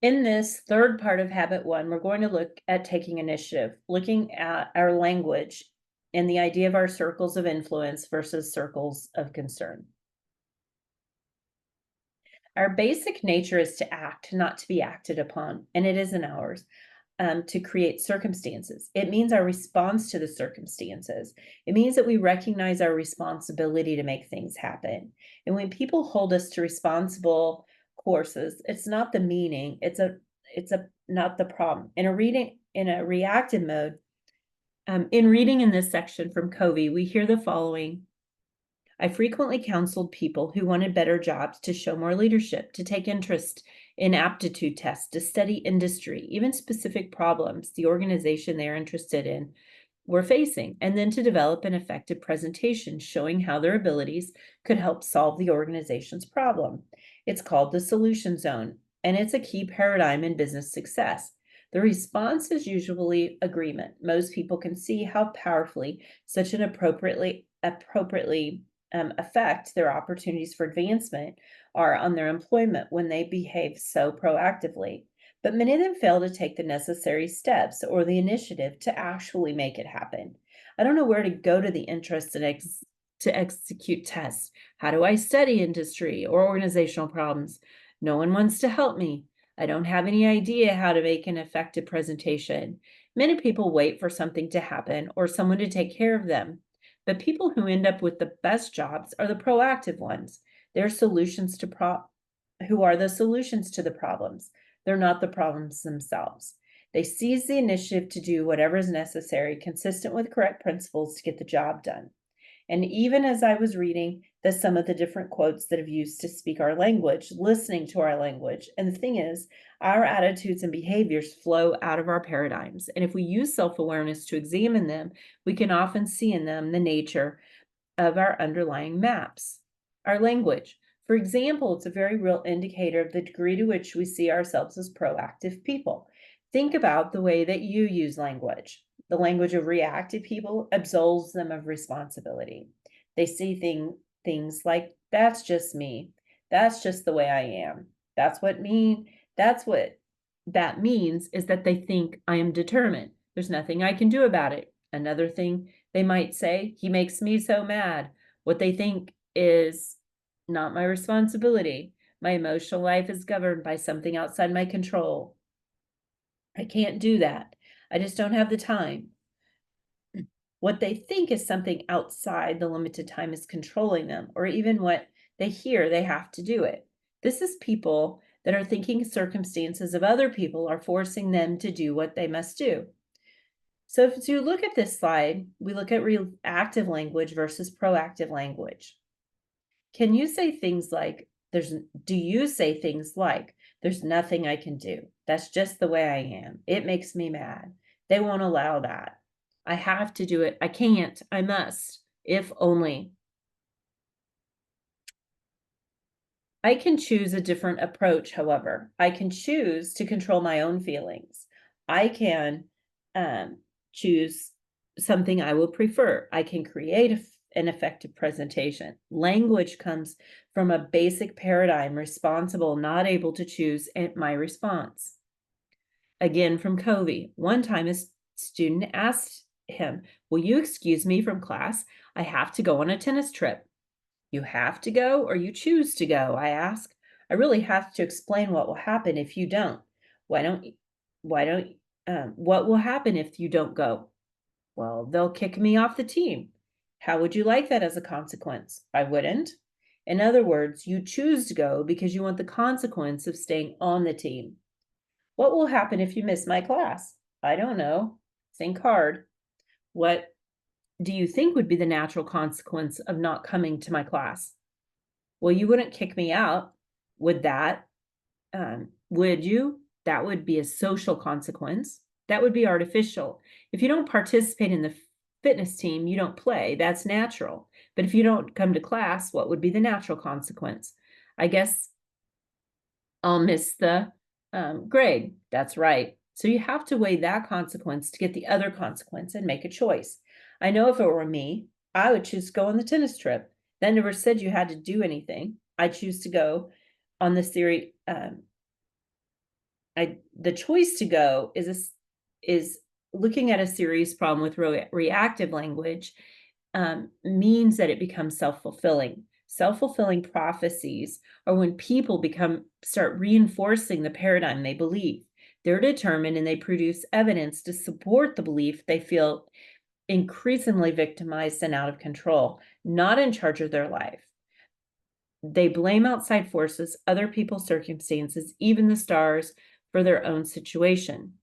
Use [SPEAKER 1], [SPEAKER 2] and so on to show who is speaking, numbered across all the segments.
[SPEAKER 1] In this third part of habit one, we're going to look at taking initiative, looking at our language and the idea of our circles of influence versus circles of concern. Our basic nature is to act, not to be acted upon, and it isn't ours. To create circumstances. It means our response to the circumstances. It means that we recognize our responsibility to make things happen. And when people hold us to responsible courses, it's not the meaning, it's a not the problem. In a reactive mode, in reading in this section from Covey, we hear the following. I frequently counseled people who wanted better jobs to show more leadership, to take interest in aptitude tests, to study industry, even specific problems the organization they're interested in were facing, and then to develop an effective presentation showing how their abilities could help solve the organization's problem. It's called the solution zone, and it's a key paradigm in business success. The response is usually agreement. Most people can see how powerfully such an appropriately affect their opportunities for advancement are on their employment when they behave so proactively. But many of them fail to take the necessary steps or the initiative to actually make it happen. I don't know where to go to the interest and to execute tests. How do I study industry or organizational problems? No one wants to help me. I don't have any idea how to make an effective presentation. Many people wait for something to happen or someone to take care of them. The people who end up with the best jobs are the proactive ones. They're solutions to who are the solutions to the problems. They're not the problems themselves. They seize the initiative to do whatever is necessary, consistent with correct principles to get the job done. And even as I was reading some of the different quotes that have used to speak our language, listening to our language, and the thing is, our attitudes and behaviors flow out of our paradigms. And if we use self-awareness to examine them, we can often see in them the nature of our underlying maps. Our language, for example, it's a very real indicator of the degree to which we see ourselves as proactive people. Think about the way that you use language. The language of reactive people absolves them of responsibility. They see things like, that's just me. That's just the way I am. That's what that means is that they think I am determined. There's nothing I can do about it. Another thing they might say, he makes me so mad. What they think is not my responsibility. My emotional life is governed by something outside my control. I can't do that. I just don't have the time. What they think is something outside the limited time is controlling them, or even what they hear they have to do it. This is people that are thinking circumstances of other people are forcing them to do what they must do. So if you look at this slide, we look at reactive language versus proactive language. Can you say things like, do you say things like, there's nothing I can do. That's just the way I am. It makes me mad. They won't allow that. I have to do it. I can't. I must. If only. I can choose a different approach, however. I can choose to control my own feelings. I can choose something I will prefer. I can create an effective presentation. Language comes from a basic paradigm, responsible, not able to choose my response. Again, from Covey, one time a student asked him, will you excuse me from class? I have to go on a tennis trip. You have to go or you choose to go, I ask. I really have to explain what will happen if you don't. What will happen if you don't go? Well, they'll kick me off the team. How would you like that as a consequence? I wouldn't. In other words, you choose to go because you want the consequence of staying on the team. What will happen if you miss my class? I don't know. Think hard. What do you think would be the natural consequence of not coming to my class? Well, you wouldn't kick me out. Would you? That would be a social consequence. That would be artificial. If you don't participate in the fitness team, you don't play. That's natural. But if you don't come to class, what would be the natural consequence? I guess I'll miss the grade. That's right. So you have to weigh that consequence to get the other consequence and make a choice. I know if it were me, I would choose to go on the tennis trip. That never said you had to do anything. I choose to go on this theory the choice to go is looking at a serious problem with reactive language, means that it becomes self-fulfilling. Self-fulfilling prophecies are when people start reinforcing the paradigm they believe. They're determined and they produce evidence to support the belief they feel increasingly victimized and out of control, not in charge of their life. They blame outside forces, other people's circumstances, even the stars, for their own situation.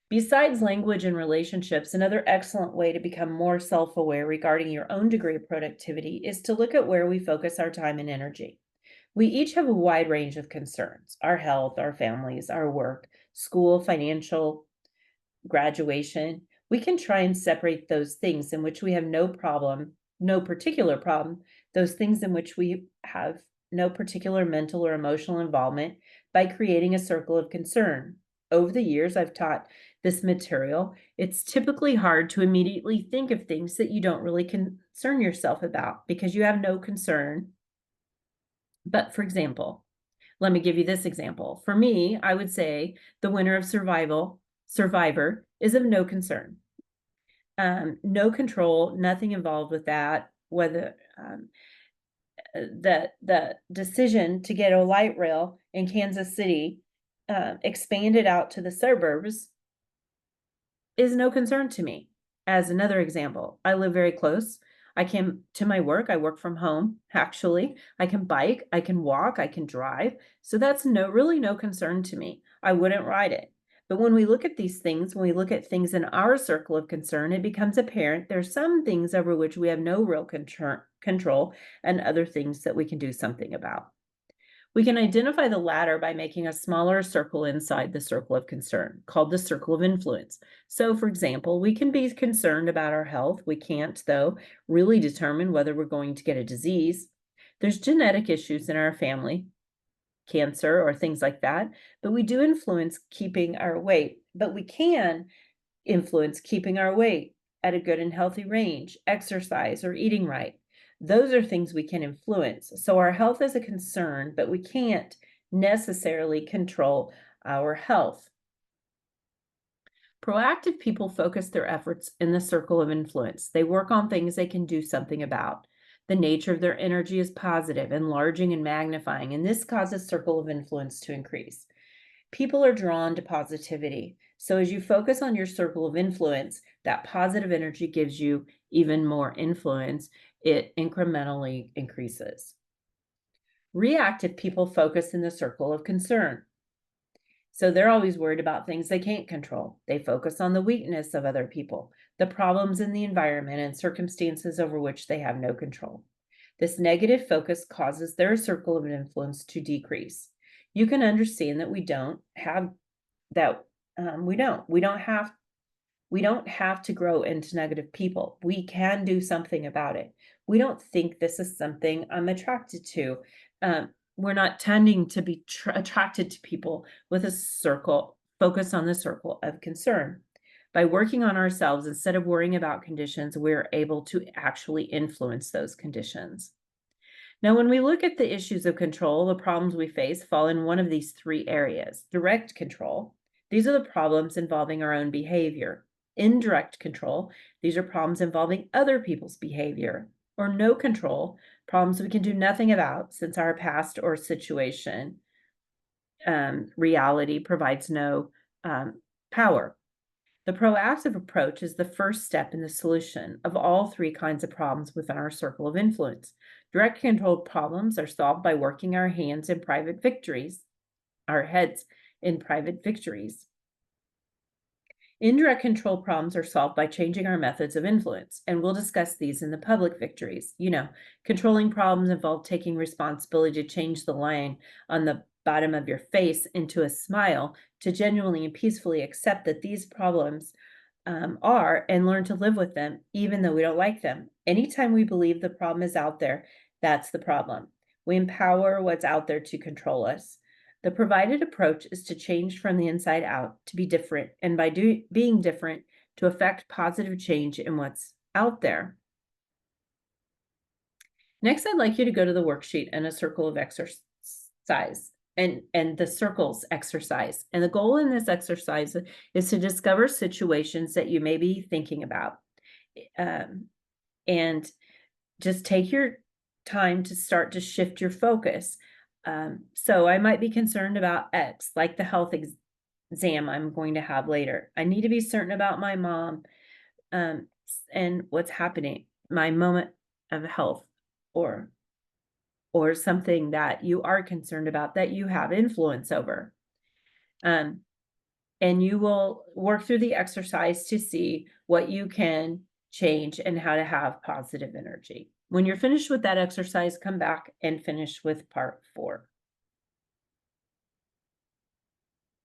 [SPEAKER 1] Besides language and relationships, another excellent way to become more self-aware regarding your own degree of productivity is to look at where we focus our time and energy. We each have a wide range of concerns: our health, our families, our work, school, financial, graduation. We can try and separate those things in which we have no particular problem, those things in which we have no particular mental or emotional involvement, by creating a circle of concern. Over the years, I've taught this material. It's typically hard to immediately think of things that you don't really concern yourself about because you have no concern. But for example, let me give you this example. For me, I would say the winner of Survivor is of no concern. No control, nothing involved with that. Whether the decision to get a light rail in Kansas City expanded out to the suburbs is no concern to me. As another example, I live very close. I came to my work. I work from home, actually. I can bike, I can walk, I can drive. So that's really no concern to me. I wouldn't ride it. But when we look at these things, when we look at things in our circle of concern, it becomes apparent there's some things over which we have no real control and other things that we can do something about. We can identify the latter by making a smaller circle inside the circle of concern, called the circle of influence. So, for example, we can be concerned about our health. We can't, though, really determine whether we're going to get a disease. There's genetic issues in our family, cancer or things like that, but we do influence keeping our weight. But we can influence keeping our weight at a good and healthy range, exercise, or eating right. Those are things we can influence. So our health is a concern, but we can't necessarily control our health. Proactive people focus their efforts in the circle of influence. They work on things they can do something about. The nature of their energy is positive, enlarging and magnifying, and this causes circle of influence to increase. People are drawn to positivity. So as you focus on your circle of influence, that positive energy gives you even more influence. It incrementally increases. Reactive people focus in the circle of concern. So they're always worried about things they can't control. They focus on the weakness of other people, the problems in the environment, and circumstances over which they have no control. This negative focus causes their circle of influence to decrease. You can understand that we don't have that. We don't have to grow into negative people. We can do something about it. We don't think this is something I'm attracted to. We're not tending to be attracted to people with a focus on the circle of concern. By working on ourselves instead of worrying about conditions, we're able to actually influence those conditions. Now, when we look at the issues of control, the problems we face fall in one of these three areas. Direct control. These are the problems involving our own behavior. Indirect control. These are problems involving other people's behavior. Or no control. Problems we can do nothing about since our past or situation reality provides no power. The proactive approach is the first step in the solution of all three kinds of problems within our circle of influence. Direct controlled problems are solved by working our heads in private victories. Indirect control problems are solved by changing our methods of influence, and we'll discuss these in the public victories. Controlling problems involve taking responsibility to change the line on the bottom of your face into a smile, to genuinely and peacefully accept that these problems are, and learn to live with them, even though we don't like them. Anytime we believe the problem is out there, that's the problem. We empower what's out there to control us. The provided approach is to change from the inside out, to be different, and by being different, to affect positive change in what's out there. Next, I'd like you to go to the worksheet and a circle of exercise. and the circles exercise. And the goal in this exercise is to discover situations that you may be thinking about. Um, and just take your time to start to shift your focus. So I might be concerned about X, like the health exam I'm going to have later. I need to be certain about my mom, and what's happening, my moment of health, or something that you are concerned about that you have influence over. Um, and you will work through the exercise to see what you can change and how to have positive energy. When you're finished with that exercise, come back and finish with part 4.